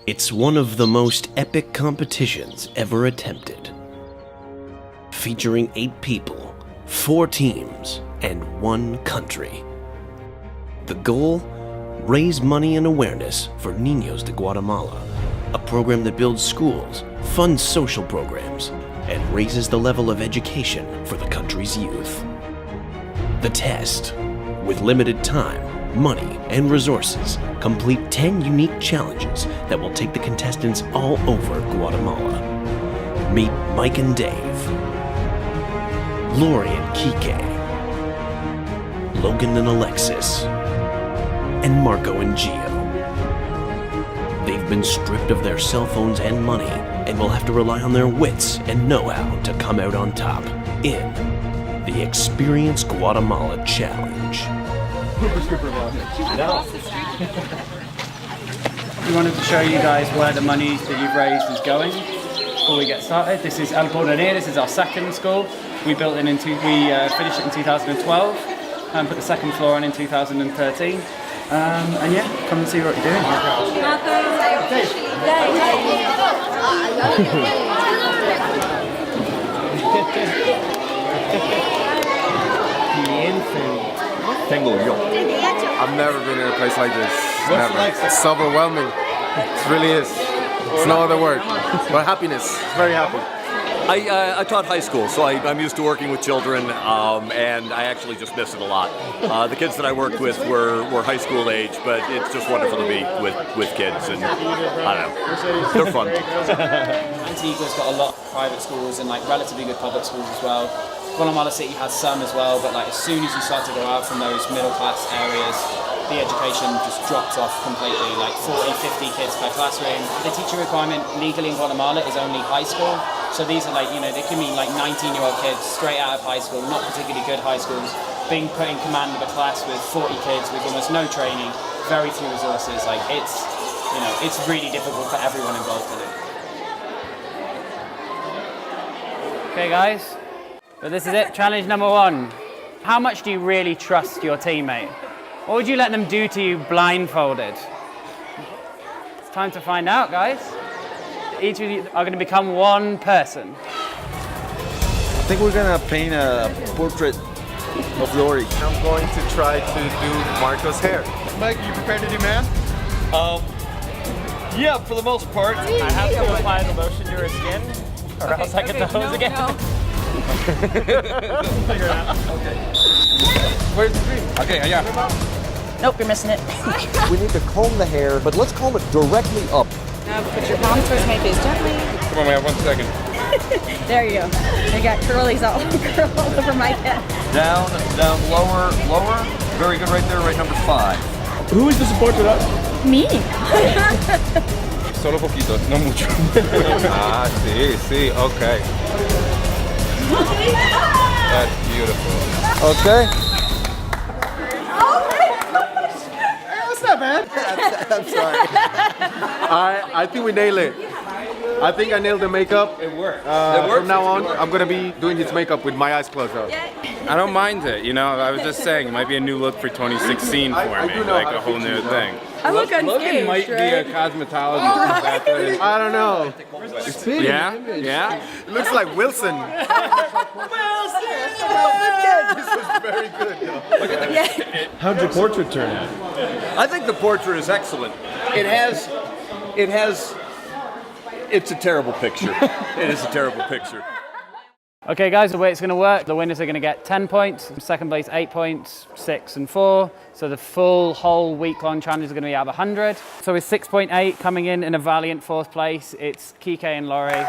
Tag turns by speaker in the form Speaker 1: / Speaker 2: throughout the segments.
Speaker 1: It's one of the most epic competitions ever attempted. Featuring 8 people, 4 teams, and 1 country. The goal? Raise money and awareness for Niños de Guatemala, a program that builds schools, funds social programs, and raises the level of education for the country's youth. The test, with limited time, money, and resources, complete 10 unique challenges that will take the contestants all over Guatemala. Meet Mike and Dave, Lori and Kike, Logan and Alexis, and Marco and Gio. They've been stripped of their cell phones and money and will have to rely on their wits and know-how to come out on top in the Experience Guatemala Challenge.
Speaker 2: We wanted to show you guys where the money that you've raised is going before we get started. This is El Porvenir, this is our second school. We built it we finished it in 2012 and put the second floor on in 2013. And yeah, come and see what you're doing.
Speaker 3: I've never been in a place like this. Never. It's overwhelming. It really is. It's no other word. But happiness. Very happy.
Speaker 4: I taught high school, so I'm used to working with children, and I actually just miss it a lot. The kids that I worked with were high school age, but it's just wonderful to be with kids, and I don't know, they're fun.
Speaker 5: Antigua's got a lot of private schools and like relatively good public schools as well. Guatemala City has some as well, but like as soon as you start to go out from those middle class areas, the education just drops off completely, like 40, 50 kids per classroom. The teacher requirement legally in Guatemala is only high school. So these are like, you know, they can be like 19-year-old kids straight out of high school, not particularly good high schools, being put in command of a class with 40 kids with almost no training, very few resources. Like it's, you know, it's really difficult for everyone involved in it.
Speaker 2: Okay guys, so this is it, challenge number 1. How much do you really trust your teammate? What would you let them do to you blindfolded? It's time to find out, guys. Each of you are going to become one person.
Speaker 6: I think we're going to paint a portrait of Lori.
Speaker 3: I'm going to try to do Marco's hair.
Speaker 6: Mike, are you prepared to do math? Yeah, for the most part.
Speaker 2: I have to apply the lotion to your skin, or else I get the hose again.
Speaker 6: No. Figure it out. Okay. Where's the green? Okay, yeah.
Speaker 7: Nope, you're missing it.
Speaker 8: We need to comb the hair, but let's comb it directly up.
Speaker 7: Now put your palm towards my face gently.
Speaker 6: Come on, we have 1 second.
Speaker 7: There you go. I got curlies all over my head.
Speaker 6: Down, lower. Very good right there, right number 5. Who is this portrait of?
Speaker 7: Me.
Speaker 6: Solo poquito, no mucho. Ah, sí, okay. That's beautiful. Okay.
Speaker 3: That's not bad. I'm sorry. I think we nailed it. I think I nailed the makeup.
Speaker 6: It worked.
Speaker 3: From now on, I'm going to be doing his makeup with my eyes closed up.
Speaker 9: I don't mind it, you know. I was just saying, it might be a new look for 2016 for me, like a whole new thing.
Speaker 7: I look unscathed,
Speaker 9: Logan might be a cosmetologist.
Speaker 3: I don't know.
Speaker 9: Yeah?
Speaker 3: It looks like Wilson. This is very good.
Speaker 9: Look at
Speaker 6: How'd your portrait turn out?
Speaker 4: I think the portrait is excellent. It's a terrible picture. It is a terrible picture.
Speaker 2: Okay guys, the way it's going to work, the winners are going to get 10 points, second place 8 points, 6 and 4. So the whole week-long challenge is going to be out of 100. So with 6.8 coming in a valiant 4th place, it's Kike and Laurie.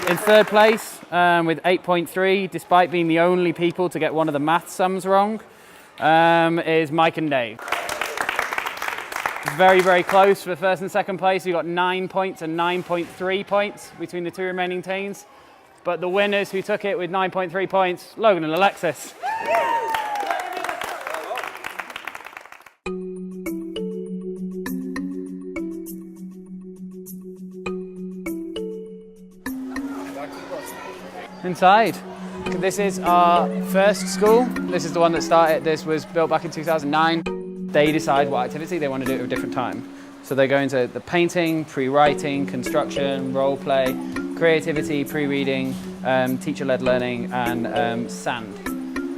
Speaker 2: In 3rd place with 8.3, despite being the only people to get one of the math sums wrong, is Mike and Dave. Very, very close for 1st and 2nd place. You got 9 points and 9.3 points between the 2 remaining teams. But the winners who took it with 9.3 points, Logan and Alexis. Inside. This is our first school. This is the one that started. This was built back in 2009. They decide what activity they want to do at a different time. So they go into the painting, pre-writing, construction, role play, creativity, pre-reading, teacher-led learning, and sand.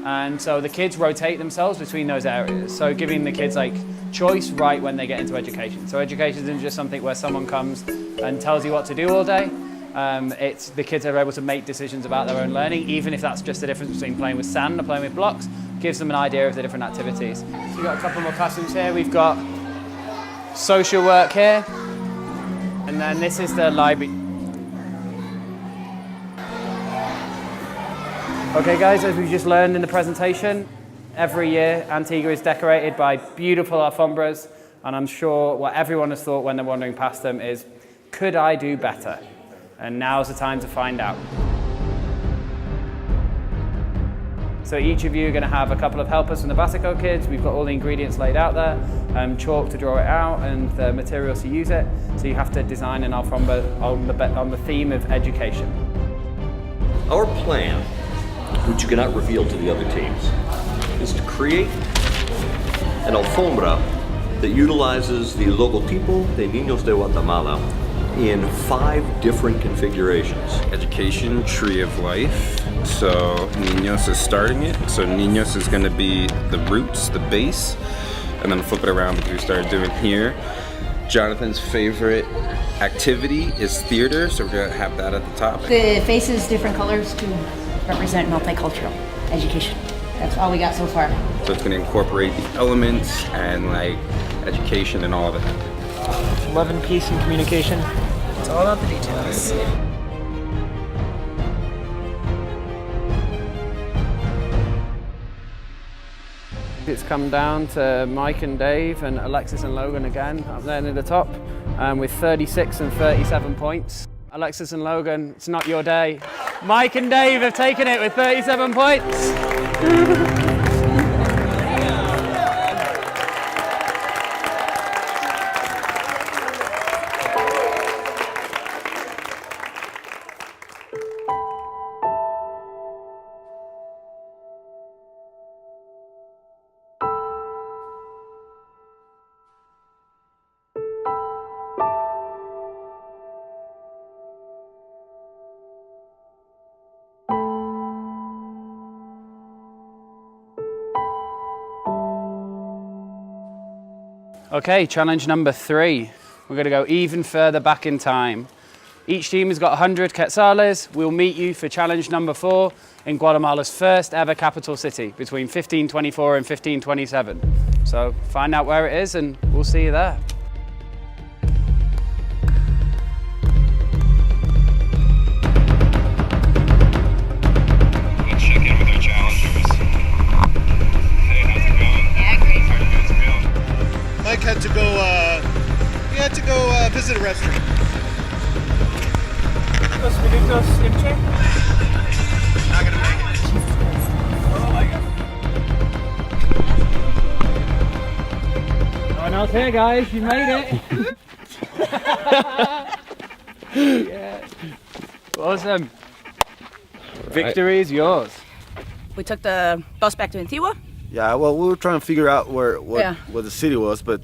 Speaker 2: And so the kids rotate themselves between those areas. So giving the kids like choice right when they get into education. So education isn't just something where someone comes and tells you what to do all day. It's the kids are able to make decisions about their own learning, even if that's just the difference between playing with sand and playing with blocks, gives them an idea of the different activities. So we've got a couple more classrooms here. We've got social work here, and then this is the library. Okay guys, as we just learned in the presentation, every year Antigua is decorated by beautiful alfombras, and I'm sure what everyone has thought when they're wandering past them is, could I do better? And now's the time to find out. So each of you are going to have a couple of helpers from the Basico kids. We've got all the ingredients laid out there, chalk to draw it out, and the materials to use it. So you have to design an alfombra on the theme of education.
Speaker 4: Our plan, which you cannot reveal to the other teams, is to create an alfombra that utilizes the logotipo de Niños de Guatemala in 5 different configurations.
Speaker 9: Education, tree of life. So Niños is starting it. So Niños is going to be the roots, the base, and then flip it around because we started doing here. Jonathan's favorite activity is theater, so we're going to have that at the top.
Speaker 7: The faces, different colors to represent multicultural education. That's all we got so far.
Speaker 9: So it's going to incorporate the elements and like education and all of it.
Speaker 10: Love and peace and communication. It's all about the details.
Speaker 2: It's come down to Mike and Dave and Alexis and Logan again up there near the top with 36 and 37 points. Alexis and Logan, it's not your day. Mike and Dave have taken it with 37 points. Okay, challenge number 3. We're going to go even further back in time. Each team has got 100 quetzales. We'll meet you for challenge number 4 in Guatemala's first ever capital city between 1524 and 1527. So find out where it is and we'll see you there.
Speaker 11: Let's check in with our challengers. Hey, how's it going? Yeah, great. How you guys feeling?
Speaker 12: Mike had to go, visit a restaurant.
Speaker 10: Los minutos Imche?
Speaker 12: Not gonna make it.
Speaker 10: Oh my god.
Speaker 2: No one else here, guys. You made it. Yeah. Awesome. Victory is yours.
Speaker 7: We took the bus back to Antigua.
Speaker 13: Yeah, well, we were trying to figure out what the city was, but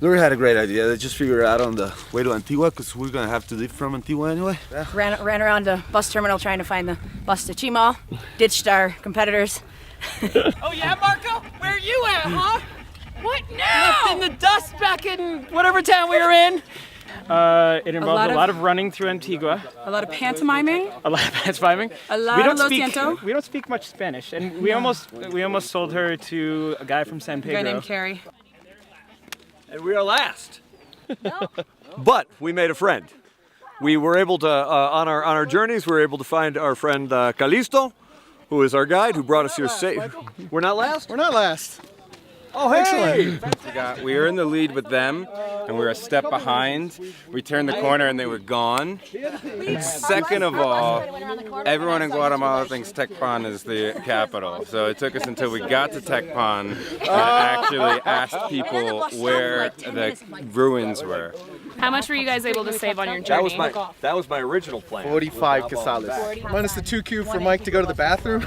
Speaker 13: Luri had a great idea. They just figured it out on the way to Antigua because we're going to have to leave from Antigua anyway. Yeah.
Speaker 7: Ran around the bus terminal trying to find the bus to Chimal. Ditched our competitors.
Speaker 10: Oh yeah, Marco? Where are you at, huh? What now? Left in the dust back in whatever town we were in.
Speaker 14: It involved a lot of running through Antigua.
Speaker 7: A lot of pantomiming.
Speaker 14: A lot of pantomiming.
Speaker 7: A lot of lo siento.
Speaker 14: We don't speak much Spanish, and we almost sold her to a guy from San Pedro.
Speaker 7: A guy named Carrie.
Speaker 4: And we are last. No. But we made a friend. We were able to, on our journeys, we were able to find our friend Calisto, who is our guide, who brought us here safe. We're not last?
Speaker 12: We're not last.
Speaker 4: Oh, hey!
Speaker 9: We were in the lead with them, and we were a step behind. We turned the corner, and they were gone. Second of all, everyone in Guatemala thinks Tecpan is the capital. So it took us until we got to Tecpan and actually asked people where the ruins were.
Speaker 15: How much were you guys able to save on your journey?
Speaker 4: That was my original plan.
Speaker 12: 45 quetzales. Minus the 2Q for Mike to go to the bathroom.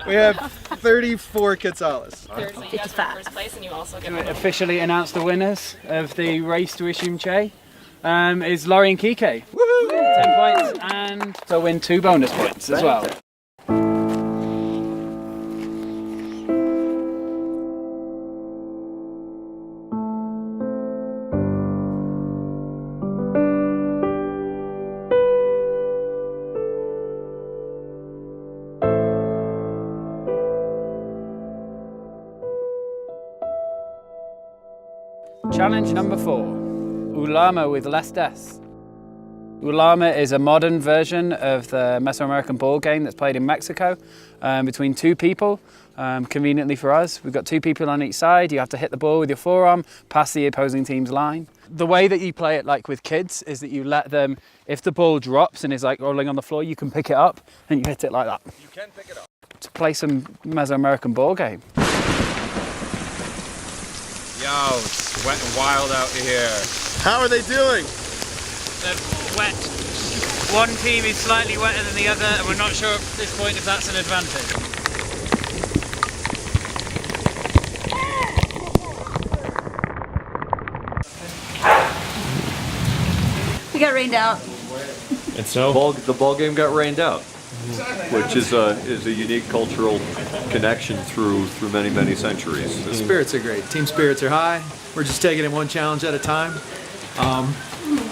Speaker 12: We have
Speaker 16: 34 quetzales.
Speaker 15: 55. First place, and you also get
Speaker 2: Officially announce the winners of the race to Ishimche is Laurie and Kike. Woohoo! 10 points, and so win 2 bonus points as well. Challenge number 4, Ulama with less deaths. Ulama is a modern version of the Mesoamerican ball game that's played in Mexico between 2 people. Conveniently for us, we've got 2 people on each side. You have to hit the ball with your forearm past the opposing team's line. The way that you play it, like with kids, is that you let them, if the ball drops and is like rolling on the floor, you can pick it up and you hit it like that.
Speaker 9: You can pick it up.
Speaker 2: To play some Mesoamerican ball game.
Speaker 9: Yo, it's wet and wild out here.
Speaker 16: How are they doing?
Speaker 2: They're wet. One team is slightly wetter than the other, and we're not sure at this point if that's an advantage.
Speaker 7: We got rained out.
Speaker 4: And so the ball game got rained out, which is a unique cultural connection through many centuries.
Speaker 16: The spirits are great. Team spirits are high. We're just taking it one challenge at a time.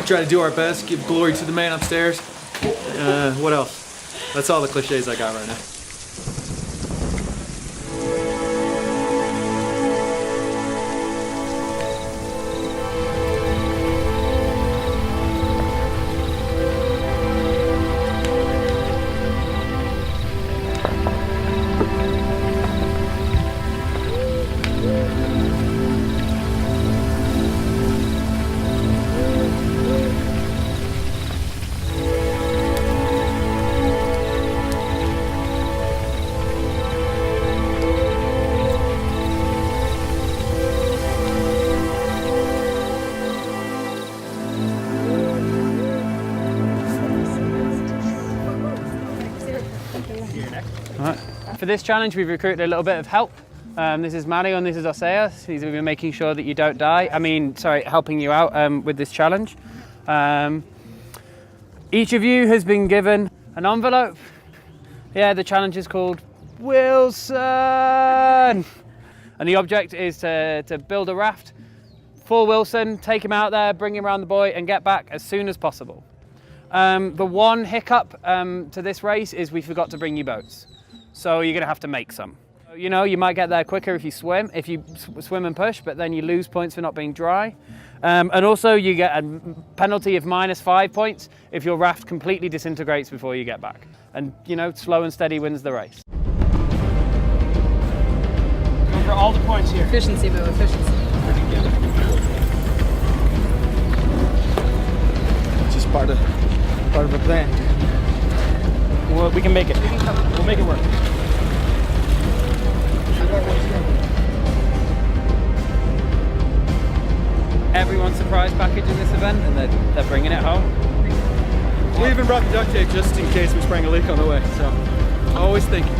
Speaker 16: Try to do our best, give glory to the man upstairs. What else? That's all the cliches I got right now.
Speaker 2: For this challenge, we've recruited a little bit of help. This is Mario and this is Oseas. He's been making sure that you don't die. Helping you out with this challenge. Each of you has been given an envelope. Yeah, the challenge is called Wilson. And the object is to build a raft for Wilson, take him out there, bring him around the buoy and get back as soon as possible. The one hiccup to this race is we forgot to bring you boats. So you're going to have to make some. You know, you might get there quicker if you swim and push, but then you lose points for not being dry. And also you get a penalty of -5 points if your raft completely disintegrates before you get back. And you know, slow and steady wins the race.
Speaker 10: Go for all the points here.
Speaker 15: Efficiency, Boo, efficiency.
Speaker 16: It's just part of the plan.
Speaker 10: Well, we can make it. We'll make it work.
Speaker 2: Everyone's surprise package in this event, and they're bringing it home.
Speaker 16: We even brought the duct tape just in case we sprang a leak on the way, so always thinking.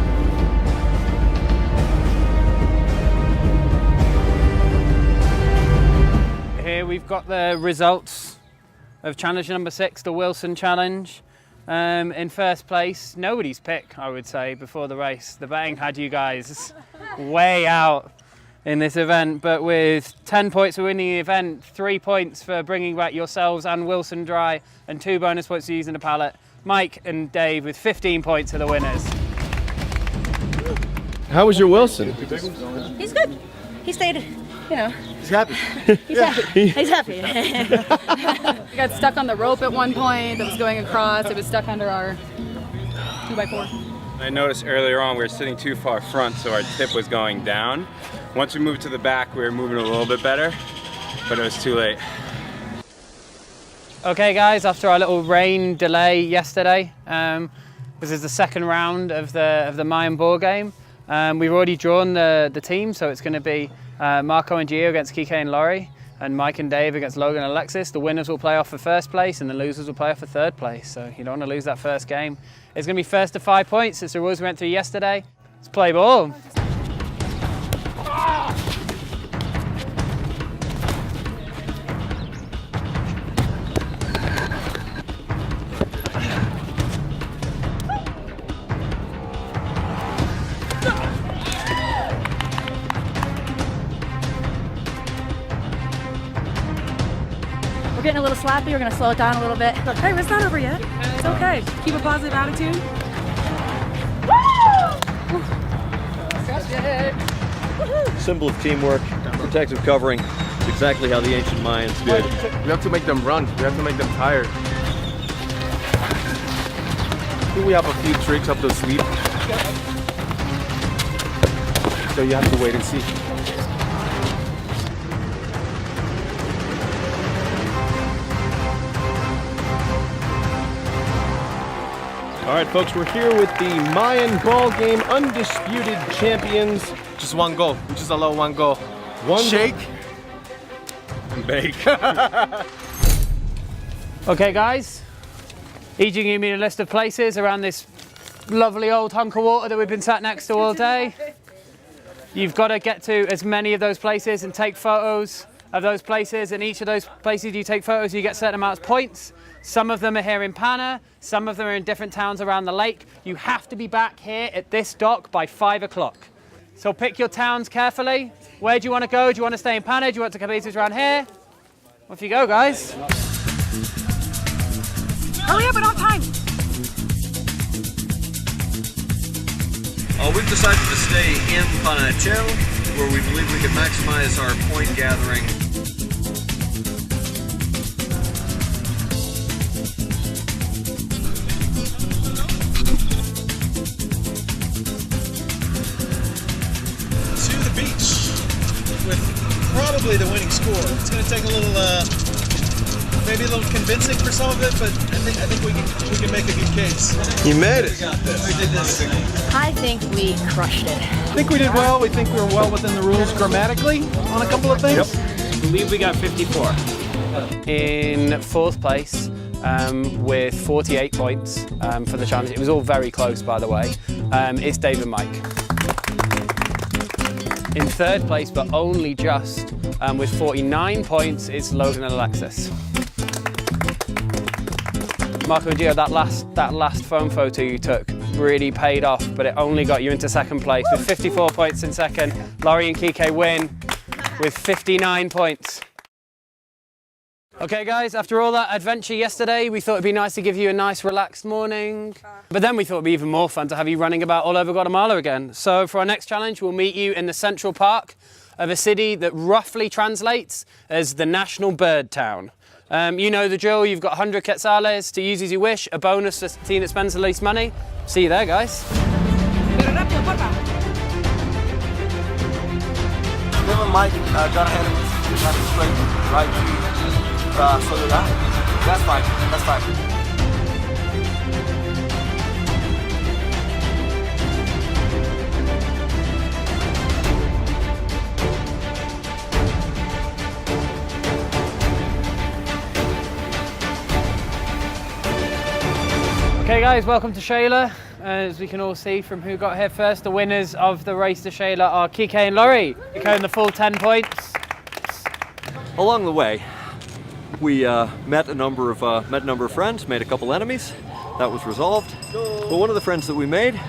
Speaker 2: Here we've got the results of challenge number 6, the Wilson challenge. In first place, nobody's pick, I would say, before the race. The betting had you guys way out in this event, but with 10 points for winning the event, 3 points for bringing back yourselves and Wilson dry, and 2 bonus points for using the pallet, Mike and Dave with 15 points are the winners.
Speaker 16: How was your Wilson?
Speaker 7: He's good. He stayed, you know.
Speaker 16: He's happy.
Speaker 7: He's happy. He's happy.
Speaker 15: We got stuck on the rope at one point that was going across. It was stuck under our 2x4.
Speaker 9: I noticed earlier on we were sitting too far front, so our tip was going down. Once we moved to the back, we were moving a little bit better, but it was too late.
Speaker 2: Okay guys, after our little rain delay yesterday, this is the second round of the Mayan ball game. We've already drawn the team, so it's going to be Marco and Gio against Kike and Laurie, and Mike and Dave against Logan and Alexis. The winners will play off for first place, and the losers will play off for third place, so you don't want to lose that first game. It's going to be first to 5 points. It's the rules we went through yesterday. Let's play ball.
Speaker 7: getting a little slappy. We're gonna slow it down a little bit.
Speaker 15: Hey, it's not over yet. It's okay. Keep a positive attitude.
Speaker 4: Symbol of teamwork, protective covering. It's exactly how the ancient Mayans did.
Speaker 3: We have to make them run. We have to make them tired. I think we have a few tricks up their sleeve. So you have to wait and see.
Speaker 17: All right, folks, we're here with the Mayan ball game undisputed champions.
Speaker 3: Just one goal. We just allow one goal.
Speaker 17: One
Speaker 3: shake
Speaker 17: and bake.
Speaker 2: Okay, guys. EJ gave me a list of places around this lovely old hunk of water that we've been sat next to all day. You've got to get to as many of those places and take photos of those places. And each of those places you take photos, you get certain amounts of points. Some of them are here in Pana, some of them are in different towns around the lake. You have to be back here at this dock by 5 o'clock. So pick your towns carefully. Where do you want to go? Do you want to stay in Pana? Do you want to come around here? Off you go, guys.
Speaker 15: Hurry up and on time.
Speaker 6: We've decided to stay in Panachel, where we believe we can maximize our point gathering.
Speaker 12: To the beach with probably the winning score. It's going to take a little, maybe a little convincing for some of it, but I think we can make a good case.
Speaker 17: You made it.
Speaker 12: We got this. We did this.
Speaker 7: I think we crushed it.
Speaker 16: I think we did well. We think we were well within the rules grammatically on a couple of things.
Speaker 2: I believe we got 54. In fourth place with 48 points for the challenge. It was all very close, by the way. It's Dave and Mike. In third place, but only just with 49 points, it's Logan and Alexis. Marco and Gio, that last phone photo you took really paid off, but it only got you into second place with 54 points in second. Laurie and Kike win with 59 points. Okay guys, after all that adventure yesterday, we thought it'd be nice to give you a nice relaxed morning. But then we thought it'd be even more fun to have you running about all over Guatemala again. So for our next challenge, we'll meet you in the central park of a city that roughly translates as the National Bird Town. You know the drill, you've got 100 quetzales to use as you wish, a bonus for the team that spends the least money. See you there, guys.
Speaker 13: Bill and Mike got ahead of us. We got it straight, right? So did I. That's fine, that's fine.
Speaker 2: Okay guys, welcome to Shayla. As we can all see from who got here first, the winners of the race to Shayla are Kike and Laurie. Kike earned the full 10 points.
Speaker 4: Along the way, we met a number of friends, made a couple enemies. That was resolved. But one of the friends that we made,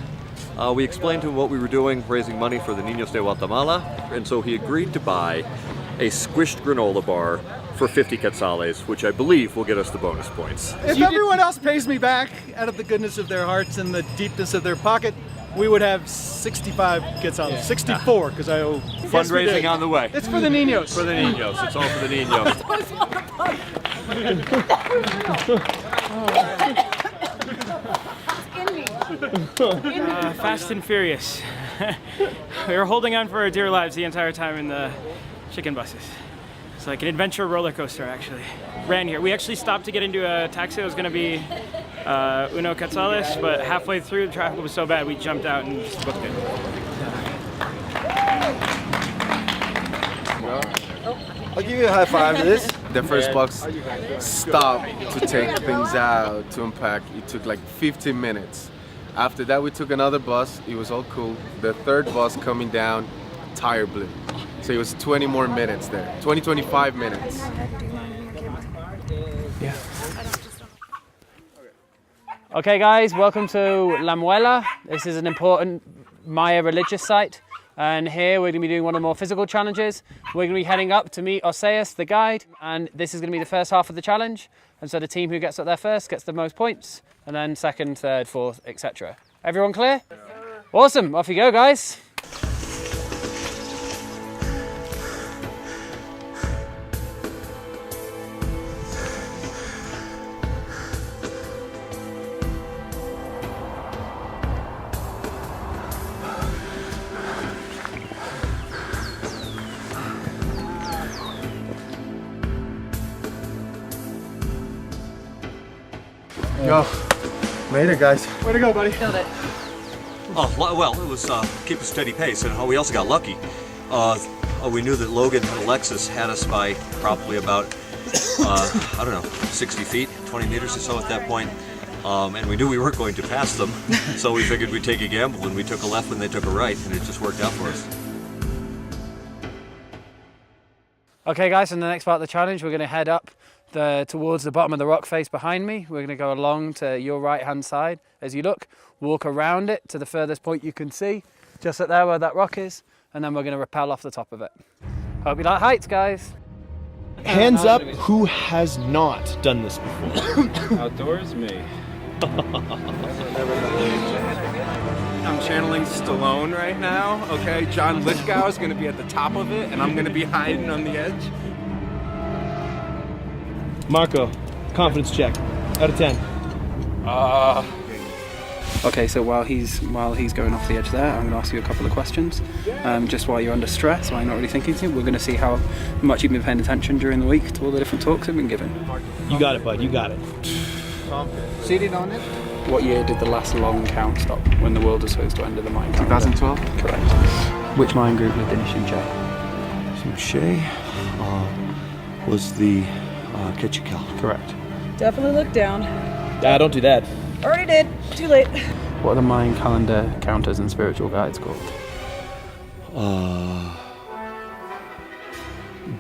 Speaker 4: we explained to him what we were doing, raising money for the Niños de Guatemala, and so he agreed to buy a squished granola bar for 50 quetzales, which I believe will get us the bonus points.
Speaker 16: If everyone else pays me back out of the goodness of their hearts and the deepness of their pocket, we would have 65 quetzales. Yeah. 64, because I owe.
Speaker 4: Fundraising on the way.
Speaker 16: It's for the Niños.
Speaker 4: For the Niños. It's all for the Niños.
Speaker 14: Fast and furious. We were holding on for our dear lives the entire time in the chicken buses. It's like an adventure roller coaster, actually. Ran here. We actually stopped to get into a taxi that was going to be uno quetzales, but halfway through the traffic was so bad we jumped out and just booked it.
Speaker 13: I'll give you a high five for this.
Speaker 3: The first box stopped to take things out, to unpack. It took like 15 minutes. After that, we took another bus. It was all cool. The third bus coming down, tire blew. So it was 20 more minutes there. 25 minutes.
Speaker 2: Yeah. Okay guys, welcome to La Muela. This is an important Maya religious site. And here we're going to be doing one of the more physical challenges. We're going to be heading up to meet Oseas, the guide, and this is going to be the first half of the challenge. And so the team who gets up there first gets the most points, and then second, third, fourth, etc. Everyone clear? Awesome, off you go, guys.
Speaker 13: Yo, made it, guys.
Speaker 12: Way to go, buddy.
Speaker 15: Killed it.
Speaker 4: Oh, well, it was keep a steady pace, and we also got lucky. We knew that Logan and Alexis had us by probably about, I don't know, 60 feet, 20 meters or so at that point. And we knew we weren't going to pass them, so we figured we'd take a gamble, and we took a left when they took a right, and it just worked out for us.
Speaker 2: Okay, guys, in the next part of the challenge, we're going to head up towards the bottom of the rock face behind me. We're going to go along to your right-hand side as you look, walk around it to the furthest point you can see, just up there where that rock is, and then we're going to rappel off the top of it. Hope you like heights, guys.
Speaker 17: Hands up who has not done this before.
Speaker 9: Outdoors, me. I'm channeling Stallone right now, okay? John Lithgow is going to be at the top of it, and I'm going to be hiding on the edge.
Speaker 17: Marco, confidence check. Out of 10.
Speaker 2: Okay, so while he's going off the edge there, I'm going to ask you a couple of questions. Just while you're under stress, while you're not really thinking to, we're going to see how much you've been paying attention during the week to all the different talks you've been given.
Speaker 17: You got it, bud. You got it.
Speaker 12: Seated on it?
Speaker 2: What year did the last long count stop when the world was supposed to end of the Mayan calendar?
Speaker 3: 2012?
Speaker 2: Correct. Which Mayan group lived in Shinche?
Speaker 18: Shinche was the Quetzaltenango.
Speaker 2: Correct.
Speaker 15: Definitely look down.
Speaker 17: Don't do that.
Speaker 15: Already did. Too late.
Speaker 2: What are the Mayan calendar counters and spiritual guides called?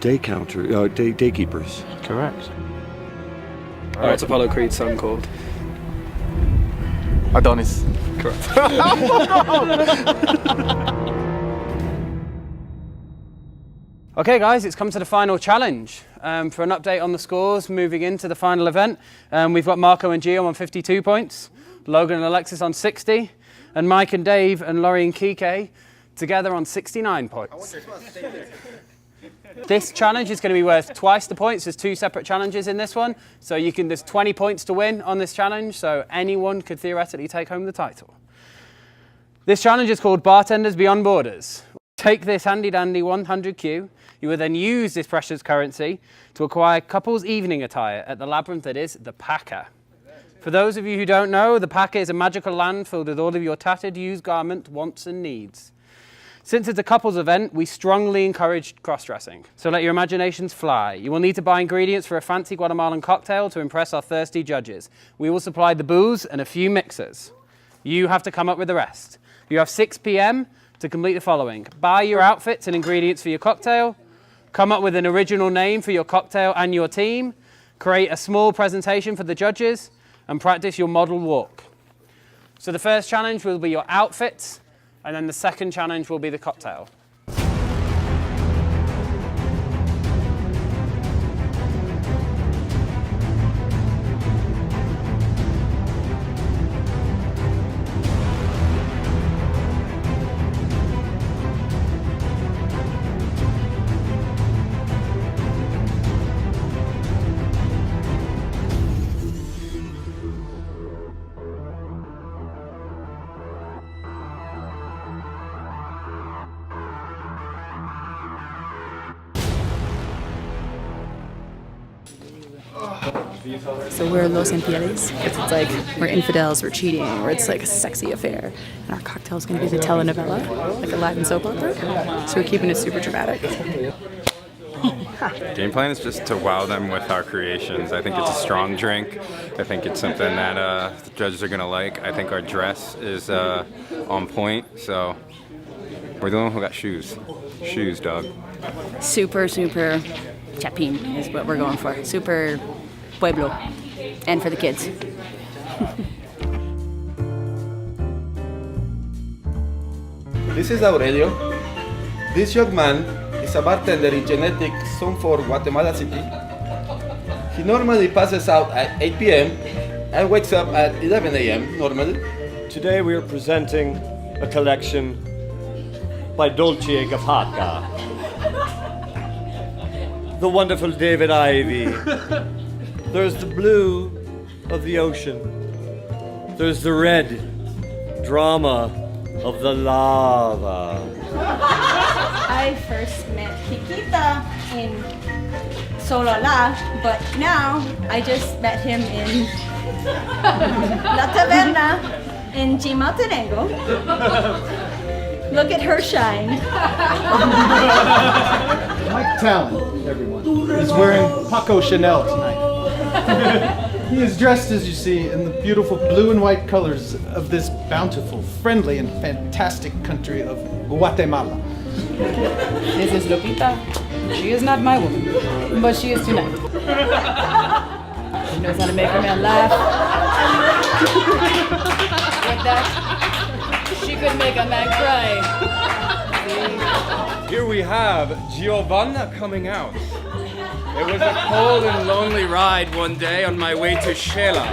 Speaker 18: Day counter, day keepers.
Speaker 2: Correct. What's Apollo Creed's son called?
Speaker 3: Adonis.
Speaker 2: Correct. Okay, guys, it's come to the final challenge. For an update on the scores moving into the final event, we've got Marco and Gio on 52 points, Logan and Alexis on 60, and Mike and Dave and Laurie and Kike together on 69 points. This challenge is going to be worth twice the points. There's two separate challenges in this one, so there's 20 points to win on this challenge, so anyone could theoretically take home the title. This challenge is called Bartenders Beyond Borders. Take this handy-dandy 100Q. You will then use this precious currency to acquire couples' evening attire at the labyrinth that is the Paca. For those of you who don't know, the Paca is a magical land filled with all of your tattered, used garment wants and needs. Since it's a couples event, we strongly encourage cross-dressing. So let your imaginations fly. You will need to buy ingredients for a fancy Guatemalan cocktail to impress our thirsty judges. We will supply the booze and a few mixers. You have to come up with the rest. You have 6 p.m. to complete the following. Buy your outfits and ingredients for your cocktail. Come up with an original name for your cocktail and your team. Create a small presentation for the judges. And practice your model walk. So the first challenge will be your outfits. And then the second challenge will be the cocktail.
Speaker 15: So we're Los Infieles. It's like we're infidels, we're cheating, or it's like a sexy affair. And our cocktail is going to be the telenovela, like a Latin soap opera. So we're keeping it super dramatic.
Speaker 9: Game plan is just to wow them with our creations. I think it's a strong drink. I think it's something that the judges are going to like. I think our dress is on point, so we're the one who got shoes. Shoes, dog.
Speaker 7: Super chapin is what we're going for. Super pueblo. And for the kids.
Speaker 13: This is Aurelio.
Speaker 19: This young man is a bartender in genetic zone 4 Guatemala City. He normally passes out at 8 p.m. and wakes up at 11 a.m. normally.
Speaker 18: Today we are presenting a collection by Dolce & Gabbana. The wonderful David Ivy. There's the blue of the ocean. There's the red drama of the lava.
Speaker 20: I first met Kikita in Solala, but now I just met him in La Taverna in Quetzaltenango. Look at her shine.
Speaker 12: Mike Talon, everyone, is wearing Paco Chanel tonight. He is dressed, as you see, in the beautiful blue and white colors of this bountiful, friendly, and fantastic country of Guatemala.
Speaker 15: This is Lupita. She is not my woman, but she is tonight. She knows how to make her man laugh. With that, she could make a man cry.
Speaker 9: Here we have Giovanna coming out. It was a cold and lonely ride one day on my way to Shela.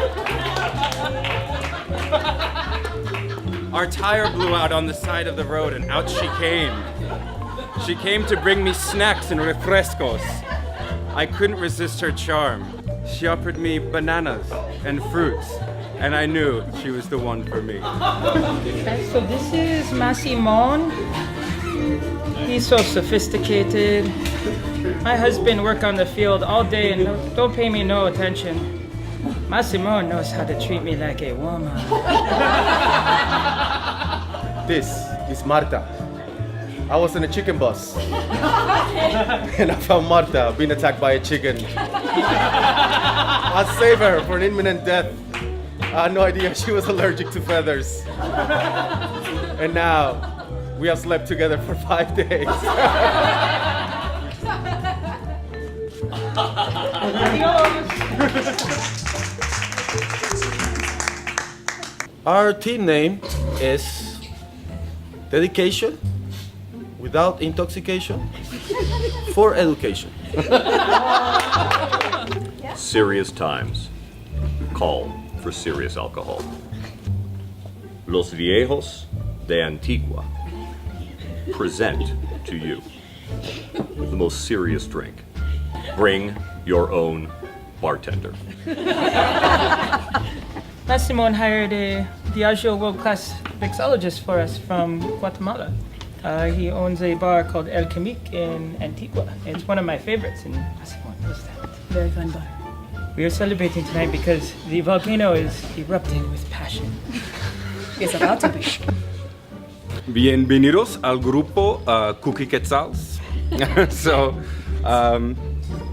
Speaker 9: Our tire blew out on the side of the road and out she came. She came to bring me snacks and refrescos. I couldn't resist her charm. She offered me bananas and fruits, and I knew she was the one for me.
Speaker 14: So this is Massimon. He's so sophisticated. My husband work on the field all day and don't pay me no attention. Massimo knows how to treat me like a woman.
Speaker 19: This is Marta. I was in a chicken bus. And I found Marta being attacked by a chicken. I saved her for an imminent death. I had no idea she was allergic to feathers. And now, we have slept together for 5 days. Our team name is Dedication Without Intoxication for Education.
Speaker 4: Serious times call for serious alcohol. Los Viejos de Antigua present to you the most serious drink. Bring your own bartender.
Speaker 14: Massimon hired a Diageo world-class mixologist for us from Guatemala. He owns a bar called El Quimic in Antigua. It's one of my favorites, and Massimon knows that.
Speaker 15: Very fun bar.
Speaker 14: We are celebrating tonight because the volcano is erupting with passion.
Speaker 15: It's about to be.
Speaker 9: Bienvenidos al grupo Cookie Quetzals.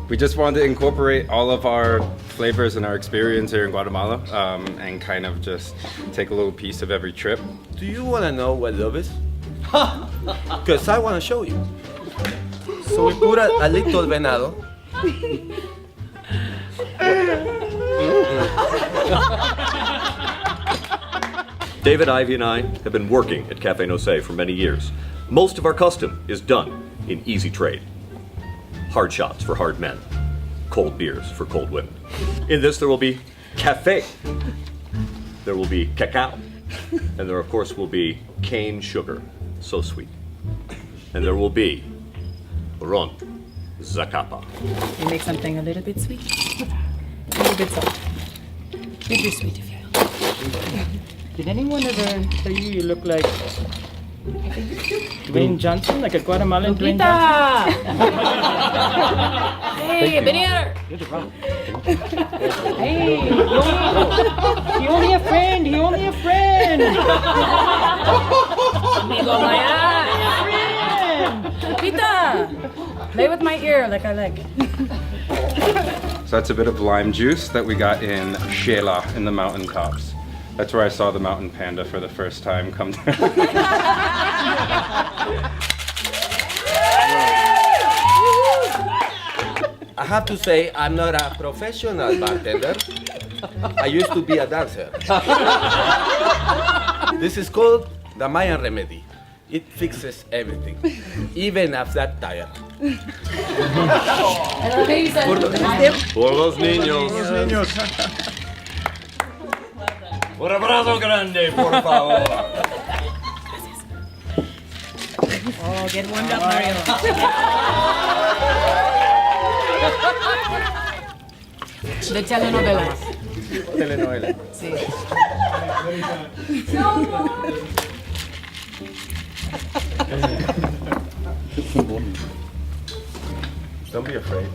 Speaker 9: We just wanted to incorporate all of our flavors and our experience here in Guatemala and kind of just take a little piece of every trip.
Speaker 19: Do you want to know what love is? Because I want to show you. So we put a little venado.
Speaker 4: David, Ivy, and I have been working at Cafe Nose for many years. Most of our custom is done in easy trade. Hard shots for hard men, cold beers for cold women. In this there will be cafe, there will be cacao, and there of course will be cane sugar, so sweet. And there will be ron, zacapa.
Speaker 15: You make something a little bit sweet, a little bit soft. Maybe sweet if you will.
Speaker 14: Did anyone ever tell you look like Dwayne Johnson, like a Guatemalan Dwayne Johnson?
Speaker 15: Hey, been here.
Speaker 14: Hey, he only a friend. He only a friend.
Speaker 15: Amigo Mayan. Pita, play with my ear like I like.
Speaker 9: So that's a bit of lime juice that we got in Shela in the mountaintops. That's where I saw the mountain panda for the first time come down.
Speaker 19: I have to say, I'm not a professional bartender. I used to be a dancer. This is called the Mayan remedy. It fixes everything, even a flat tire.
Speaker 18: Por los niños. Un abrazo grande, por favor.
Speaker 7: Oh, get warmed up, Mario. De telenovelas.
Speaker 19: Telenovela.
Speaker 7: Sí.
Speaker 19: Don't be afraid.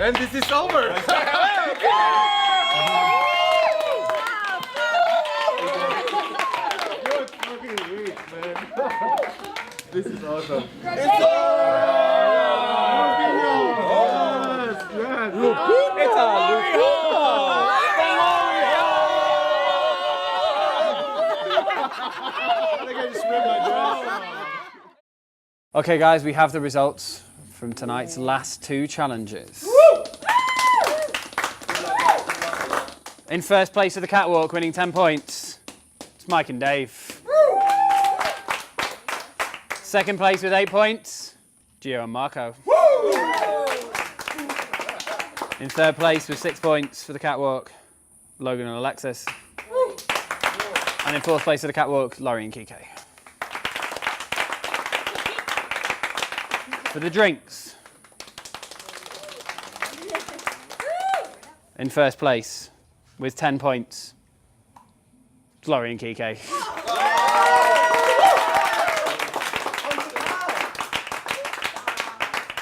Speaker 19: And this is over. This is awesome.
Speaker 2: Okay guys, we have the results from tonight's last 2 challenges. In first place of the catwalk, winning 10 points, it's Mike and Dave. Second place with 8 points, Gio and Marco. In third place with 6 points for the catwalk, Logan and Alexis. And in fourth place of the catwalk, Laurie and Kike. For the drinks, in first place with 10 points, it's Laurie and Kike.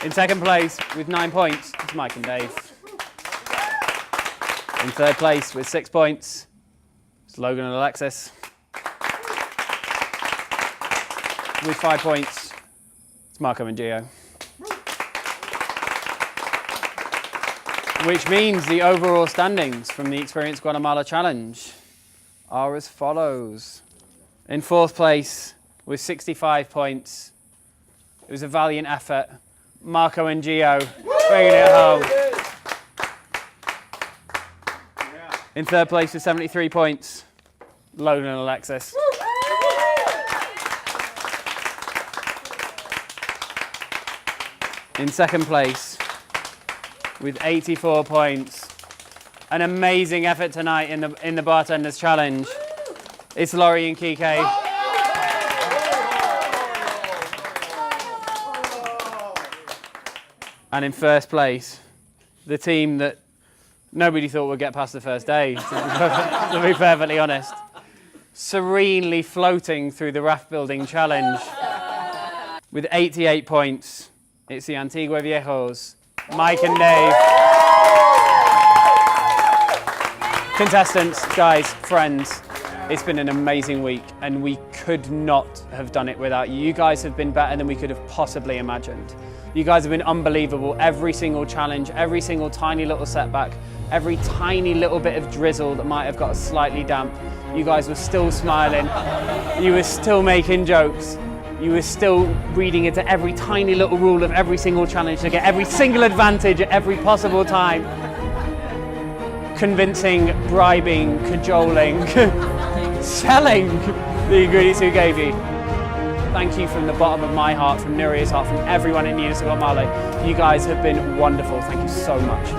Speaker 2: In second place with 9 points, it's Mike and Dave. In third place with 6 points, it's Logan and Alexis. With 5 points, it's Marco and Gio. Which means the overall standings from the Experience Guatemala Challenge are as follows. In fourth place with 65 points, it was a valiant effort, Marco and Gio bringing it home. In third place with 73 points, Logan and Alexis. In second place with 84 points, an amazing effort tonight in the Bartenders Challenge, it's Laurie and Kike. And in first place, the team that nobody thought would get past the first day, to be perfectly honest. Serenely floating through the Raft Building Challenge with 88 points, it's the Antigua Viejos, Mike and Dave. Contestants, guys, friends, it's been an amazing week and we could not have done it without you. You guys have been better than we could have possibly imagined. You guys have been unbelievable. Every single challenge, every single tiny little setback, every tiny little bit of drizzle that might have got us slightly damp, you guys were still smiling. You were still making jokes. You were still reading into every tiny little rule of every single challenge to get every single advantage at every possible time. Convincing, bribing, cajoling, selling the ingredients we gave you. Thank you from the bottom of my heart, from Nuria's heart, from everyone in Unidos Guatemala. You guys have been wonderful. Thank you so much.